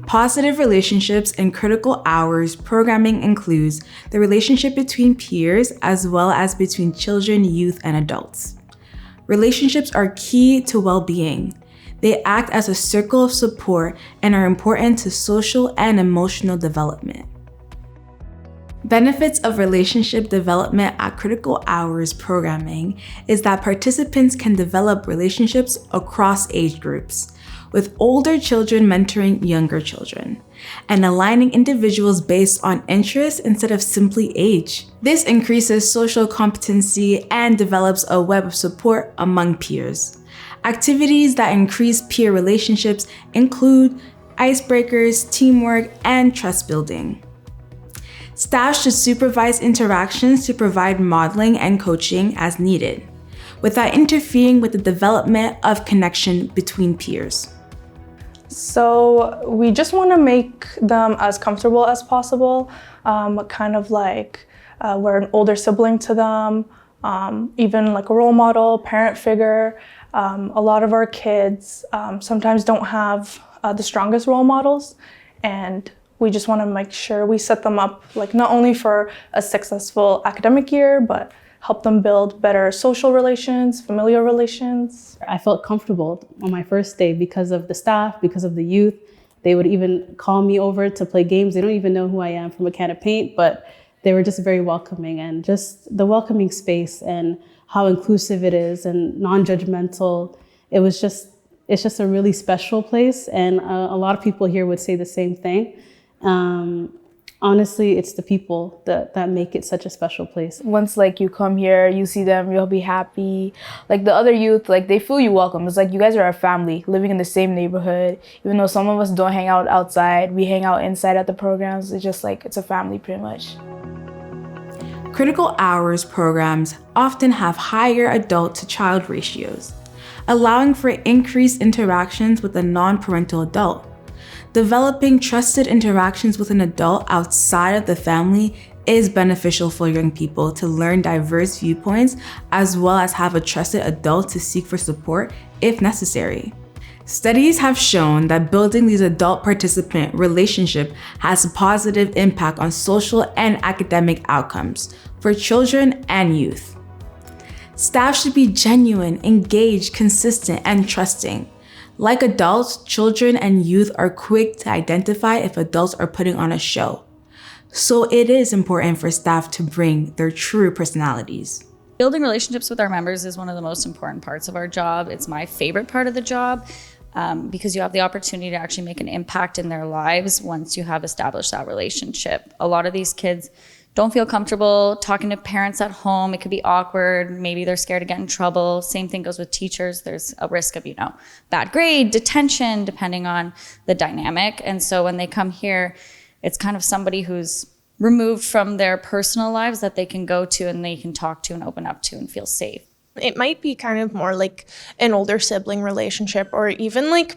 Positive relationships in critical hours programming includes the relationship between peers as well as between children, youth, and adults. Relationships are key to well-being. They act as a circle of support and are important to social and emotional development. Benefits of relationship development at critical hours programming is that participants can develop relationships across age groups, with older children mentoring younger children, and aligning individuals based on interests instead of simply age. This increases social competency and develops a web of support among peers. Activities that increase peer relationships include icebreakers, teamwork, and trust building. Staff should supervise interactions to provide modeling and coaching as needed, without interfering with the development of connection between peers. So we just want to make them as comfortable as possible, kind of like we're an older sibling to them, even like a role model, parent figure. A lot of our kids sometimes don't have the strongest role models, and we just want to make sure we set them up like not only for a successful academic year, but help them build better social relations, familial relations. I felt comfortable on my first day because of the staff, because of the youth. They would even call me over to play games. They don't even know who I am from a can of paint, but they were just very welcoming, and just the welcoming space and how inclusive it is and non-judgmental. It's just a really special place, and a lot of people here would say the same thing. Honestly, it's the people that make it such a special place. Once like you come here, you see them, you'll be happy. Like the other youth, like they feel you welcome. It's like you guys are a family living in the same neighborhood. Even though some of us don't hang out outside, we hang out inside at the programs. It's just like, it's a family pretty much. Critical hours programs often have higher adult to child ratios, allowing for increased interactions with a non-parental adult. Developing trusted interactions with an adult outside of the family is beneficial for young people to learn diverse viewpoints, as well as have a trusted adult to seek for support if necessary. Studies have shown that building these adult participant relationships has a positive impact on social and academic outcomes for children and youth. Staff should be genuine, engaged, consistent, and trusting. Like adults, children and youth are quick to identify if adults are putting on a show. So it is important for staff to bring their true personalities. Building relationships with our members is one of the most important parts of our job. It's my favorite part of the job because you have the opportunity to actually make an impact in their lives once you have established that relationship. A lot of these kids don't feel comfortable talking to parents at home. It could be awkward. Maybe they're scared to get in trouble. Same thing goes with teachers. There's a risk of, bad grade, detention, depending on the dynamic. And so when they come here, it's kind of somebody who's removed from their personal lives that they can go to and they can talk to and open up to and feel safe. It might be kind of more like an older sibling relationship, or even like,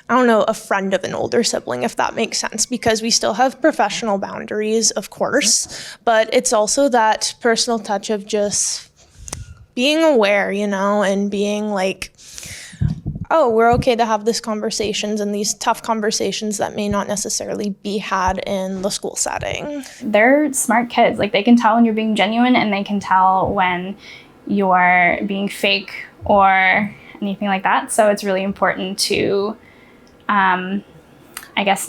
a friend of an older sibling, if that makes sense, because we still have professional boundaries, of course, but it's also that personal touch of just being aware, and being like, oh, we're okay to have these conversations and these tough conversations that may not necessarily be had in the school setting. They're smart kids. Like, they can tell when you're being genuine, and they can tell when you're being fake or anything like that. So it's really important to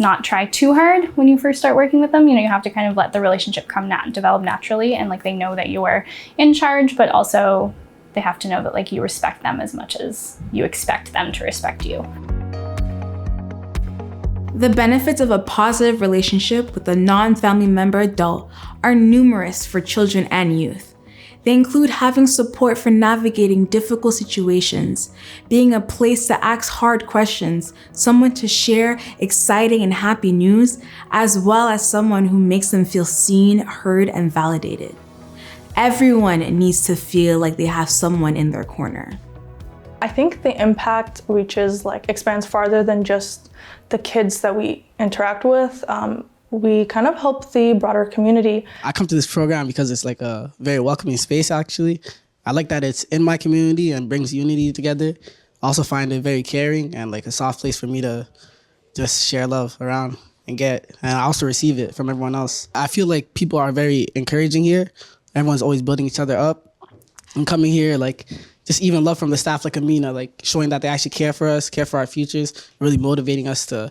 not try too hard when you first start working with them. You have to kind of let the relationship develop naturally, and they know that you are in charge, but also they have to know that you respect them as much as you expect them to respect you. The benefits of a positive relationship with a non-family member adult are numerous for children and youth. They include having support for navigating difficult situations, being a place to ask hard questions, someone to share exciting and happy news, as well as someone who makes them feel seen, heard, and validated. Everyone needs to feel like they have someone in their corner. I think the impact expands farther than just the kids that we interact with. We kind of help the broader community. I come to this program because it's a very welcoming space, actually. I like that it's in my community and brings unity together. I also find it very caring and a soft place for me to just share love around and I also receive it from everyone else. I feel like people are very encouraging here. Everyone's always building each other up. And coming here, like, just even love from the staff like Amina, like showing that they actually care for us, care for our futures, really motivating us to,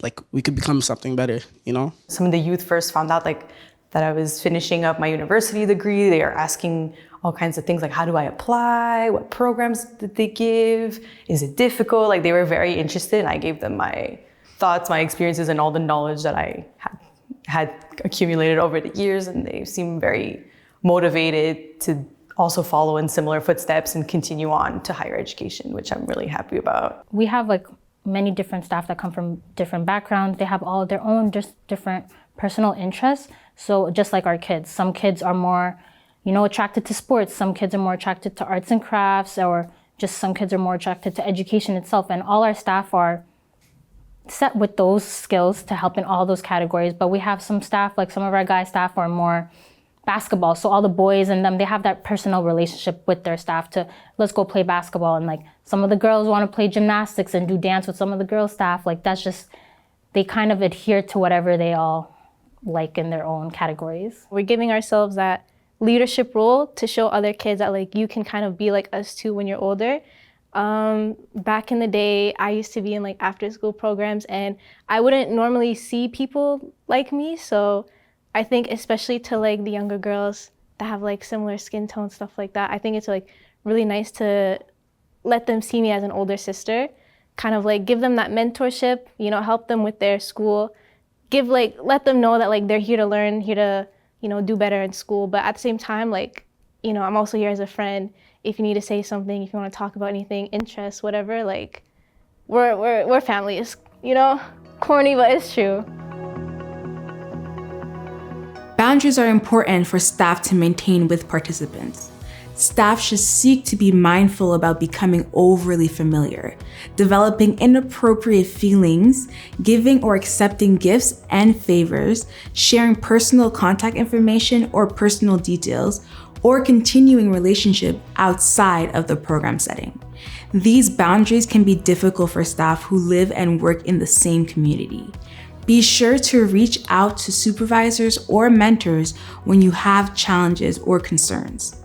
like, we could become something better, you know? Some of the youth first found out like that I was finishing up my university degree. They are asking all kinds of things like, how do I apply? What programs did they give? Is it difficult? Like, they were very interested, and I gave them my thoughts, my experiences, and all the knowledge that I had accumulated over the years, and they seemed very motivated to also follow in similar footsteps and continue on to higher education, which I'm really happy about. We have like many different staff that come from different backgrounds. They have all their own just different personal interests. So just like our kids, some kids are more, attracted to sports. Some kids are more attracted to arts and crafts, or just some kids are more attracted to education itself. And all our staff are set with those skills to help in all those categories. But we have some staff, like some of our guy staff are more basketball. So all the boys and them, they have that personal relationship with their staff to, let's go play basketball. And like some of the girls want to play gymnastics and do dance with some of the girls staff. Like that's just, they kind of adhere to whatever they all like in their own categories. We're giving ourselves that leadership role to show other kids that like you can kind of be like us too when you're older. Back in the day, I used to be in like after school programs, and I wouldn't normally see people like me. So I think especially to like the younger girls that have like similar skin tone, stuff like that, I think it's like really nice to let them see me as an older sister, kind of like give them that mentorship, help them with their school, let them know that like they're here to learn, here to, do better in school. But at the same time, like, I'm also here as a friend. If you need to say something, if you want to talk about anything, interests, whatever, like, we're family. It's, corny, but it's true. Boundaries are important for staff to maintain with participants. Staff should seek to be mindful about becoming overly familiar, developing inappropriate feelings, giving or accepting gifts and favors, sharing personal contact information or personal details, or continuing relationship outside of the program setting. These boundaries can be difficult for staff who live and work in the same community. Be sure to reach out to supervisors or mentors when you have challenges or concerns.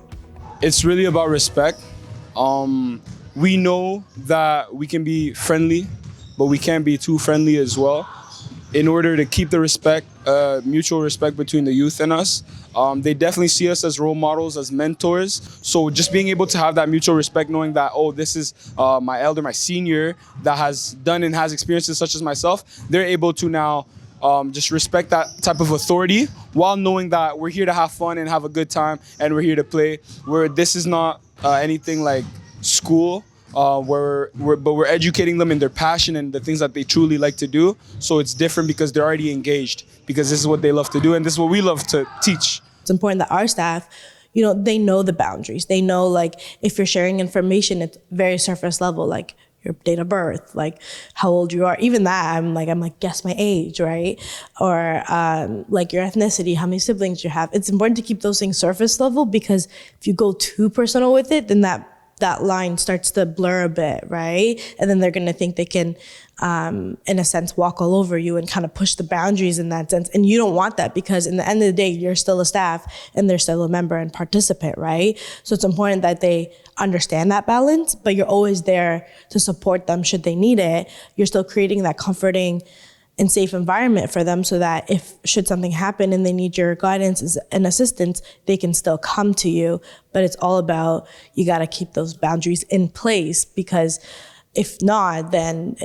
It's really about respect. We know that we can be friendly, but we can't be too friendly as well. In order to keep the respect, mutual respect between the youth and us, they definitely see us as role models, as mentors. So just being able to have that mutual respect, knowing that, this is my elder, my senior, that has done and has experiences such as myself, they're able to now just respect that type of authority while knowing that we're here to have fun and have a good time, and we're here to play. This is not anything like school. But we're educating them in their passion and the things that they truly like to do. So it's different because they're already engaged, because this is what they love to do and this is what we love to teach. It's important that our staff, they know the boundaries. They know, like, if you're sharing information, it's very surface level, like your date of birth, like how old you are. Even that, I'm like, guess my age, right? Or like your ethnicity, how many siblings you have. It's important to keep those things surface level, because if you go too personal with it, then that line starts to blur a bit, right? And then they're gonna think they can, in a sense, walk all over you and kind of push the boundaries in that sense. And you don't want that, because in the end of the day, you're still a staff and they're still a member and participant, right? So it's important that they understand that balance, but you're always there to support them should they need it. You're still creating that comforting and safe environment for them, so that should something happen and they need your guidance and assistance, they can still come to you. But it's all about, you got to keep those boundaries in place, because if not, then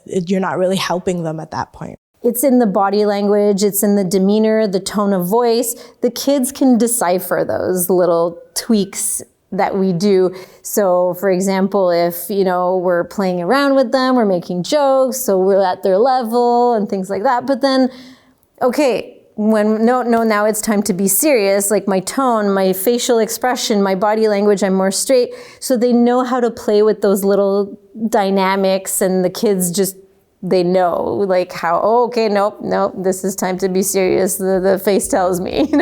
you're not really helping them at that point. It's in the body language, it's in the demeanor, the tone of voice. The kids can decipher those little tweaks that we do. So for example, if, we're playing around with them, we're making jokes, so we're at their level and things like that. But then, okay, now it's time to be serious, like my tone, my facial expression, my body language, I'm more straight. So they know how to play with those little dynamics, and the kids they know, like how, okay, nope, this is time to be serious. The face tells me,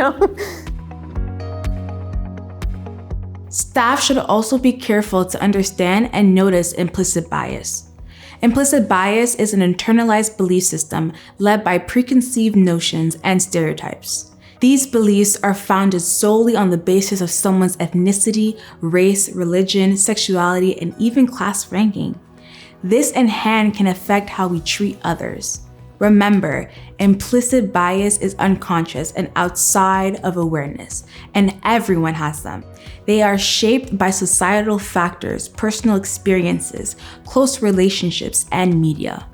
Staff should also be careful to understand and notice implicit bias. Implicit bias is an internalized belief system led by preconceived notions and stereotypes. These beliefs are founded solely on the basis of someone's ethnicity, race, religion, sexuality, and even class ranking. This in hand can affect how we treat others. Remember, implicit bias is unconscious and outside of awareness, and everyone has them. They are shaped by societal factors, personal experiences, close relationships, and media.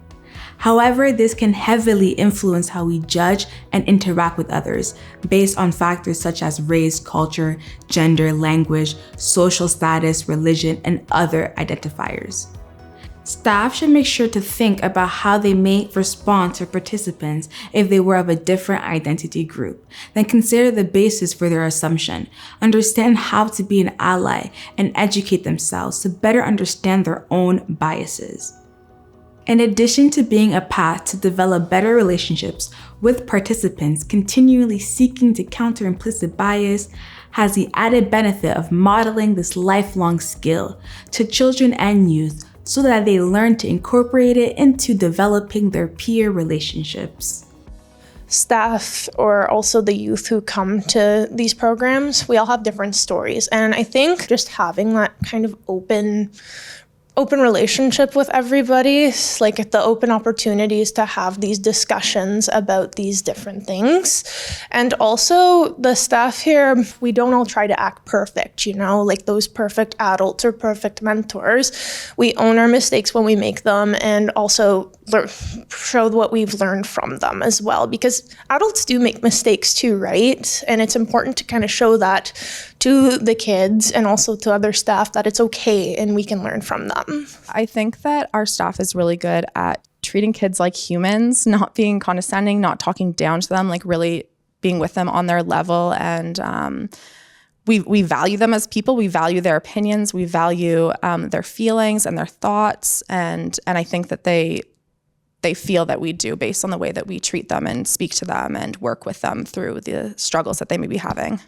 However, this can heavily influence how we judge and interact with others based on factors such as race, culture, gender, language, social status, religion, and other identifiers. Staff should make sure to think about how they may respond to participants if they were of a different identity group. Then consider the basis for their assumption, understand how to be an ally, and educate themselves to better understand their own biases. In addition to being a path to develop better relationships with participants, continually seeking to counter implicit bias has the added benefit of modeling this lifelong skill to children and youth so that they learn to incorporate it into developing their peer relationships. Staff or also the youth who come to these programs, we all have different stories. And I think just having that kind of open relationship with everybody, like the open opportunities to have these discussions about these different things. And also the staff here, we don't all try to act perfect, like those perfect adults or perfect mentors. We own our mistakes when we make them and also show what we've learned from them as well, because adults do make mistakes too, right? And it's important to kind of show that to the kids and also to other staff that it's okay and we can learn from them. I think that our staff is really good at treating kids like humans, not being condescending, not talking down to them, like really being with them on their level. And we value them as people. We value their opinions. We value their feelings and their thoughts. And I think that they feel that we do based on the way that we treat them and speak to them and work with them through the struggles that they may be having.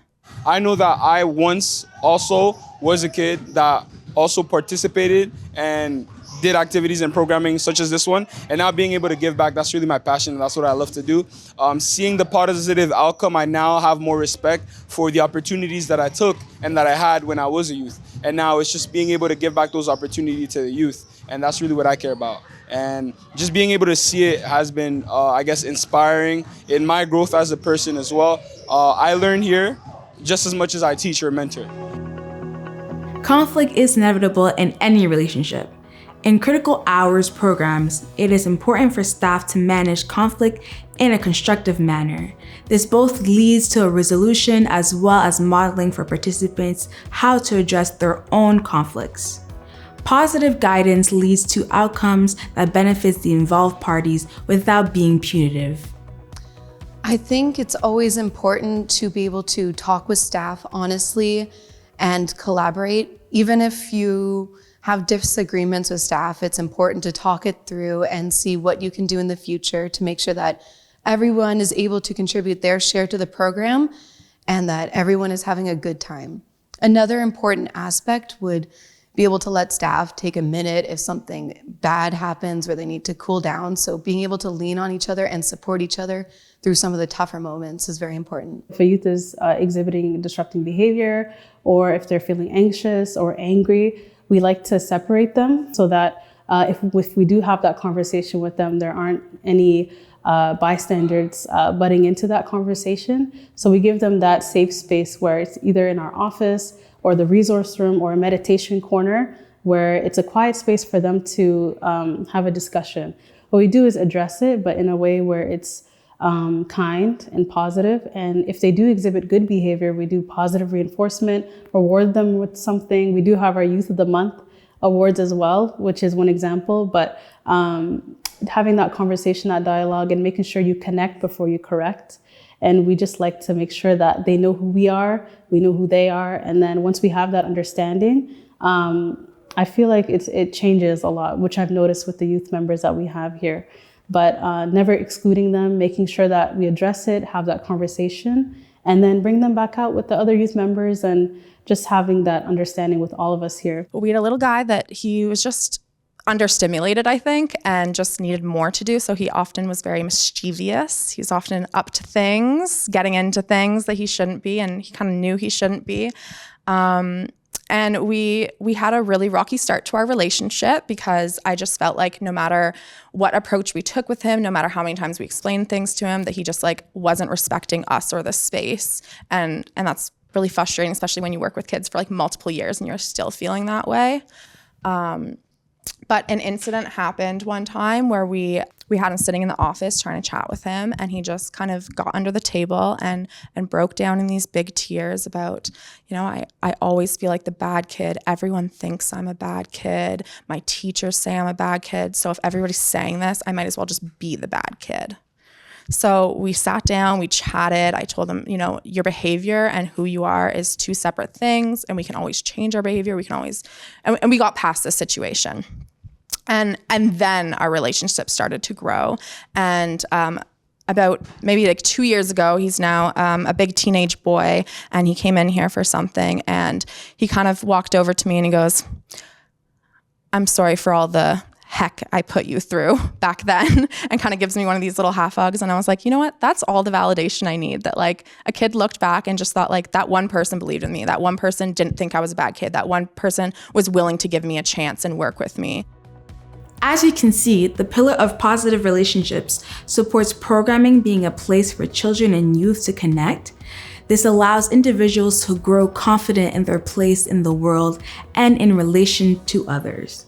I know that I once also was a kid that also participated and did activities and programming such as this one, and now being able to give back, that's really my passion, and that's what I love to do. Seeing the positive outcome, I now have more respect for the opportunities that I took and that I had when I was a youth. And now it's just being able to give back those opportunities to the youth, and that's really what I care about. And just being able to see it has been, inspiring in my growth as a person as well. I learn here just as much as I teach or mentor. Conflict is inevitable in any relationship. In critical hours programs, it is important for staff to manage conflict in a constructive manner. This both leads to a resolution as well as modeling for participants how to address their own conflicts. Positive guidance leads to outcomes that benefits the involved parties without being punitive. I think it's always important to be able to talk with staff honestly and collaborate. Even if you have disagreements with staff, it's important to talk it through and see what you can do in the future to make sure that everyone is able to contribute their share to the program and that everyone is having a good time. Another important aspect would be able to let staff take a minute if something bad happens where they need to cool down. So being able to lean on each other and support each other through some of the tougher moments is very important. If a youth is exhibiting disrupting behavior, or if they're feeling anxious or angry, we like to separate them so that if we do have that conversation with them, there aren't any bystanders butting into that conversation. So we give them that safe space where it's either in our office or the resource room or a meditation corner where it's a quiet space for them to have a discussion. What we do is address it, but in a way where it's kind and positive. And if they do exhibit good behavior, we do positive reinforcement, reward them with something. We do have our Youth of the Month awards as well, which is one example, but having that conversation, that dialogue, and making sure you connect before you correct. And we just like to make sure that they know who we are, we know who they are. And then once we have that understanding, I feel like it changes a lot, which I've noticed with the youth members that we have here. But never excluding them, making sure that we address it, have that conversation, and then bring them back out with the other youth members and just having that understanding with all of us here. We had a little guy that he was just understimulated, I think, and just needed more to do. So he often was very mischievous. He's often up to things, getting into things that he shouldn't be, and he kind of knew he shouldn't be. And we had a really rocky start to our relationship because I just felt like no matter what approach we took with him, no matter how many times we explained things to him, that he just like wasn't respecting us or the space. And that's really frustrating, especially when you work with kids for like multiple years and you're still feeling that way. But an incident happened one time where we had him sitting in the office trying to chat with him, and he just kind of got under the table and broke down in these big tears about, you know, I always feel like the bad kid. Everyone thinks I'm a bad kid. My teachers say I'm a bad kid. So if everybody's saying this, I might as well just be the bad kid. So we sat down, we chatted. I told him, you know, your behavior and who you are is two separate things, and we can always change our behavior. We can always, and we got past this situation. And then our relationship started to grow. And about maybe like 2 years ago, he's now a big teenage boy, and he came in here for something, and he kind of walked over to me and he goes, "I'm sorry for all the heck I put you through back then," and kind of gives me one of these little half hugs. And I was like, you know what? That's all the validation I need, that like a kid looked back and just thought like that one person believed in me. That one person didn't think I was a bad kid. That one person was willing to give me a chance and work with me. As you can see, the pillar of positive relationships supports programming being a place for children and youth to connect. This allows individuals to grow confident in their place in the world and in relation to others.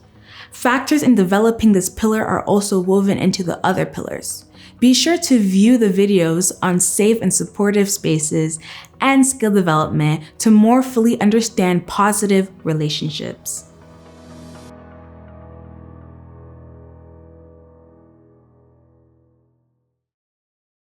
Factors in developing this pillar are also woven into the other pillars. Be sure to view the videos on safe and supportive spaces and skill development to more fully understand positive relationships.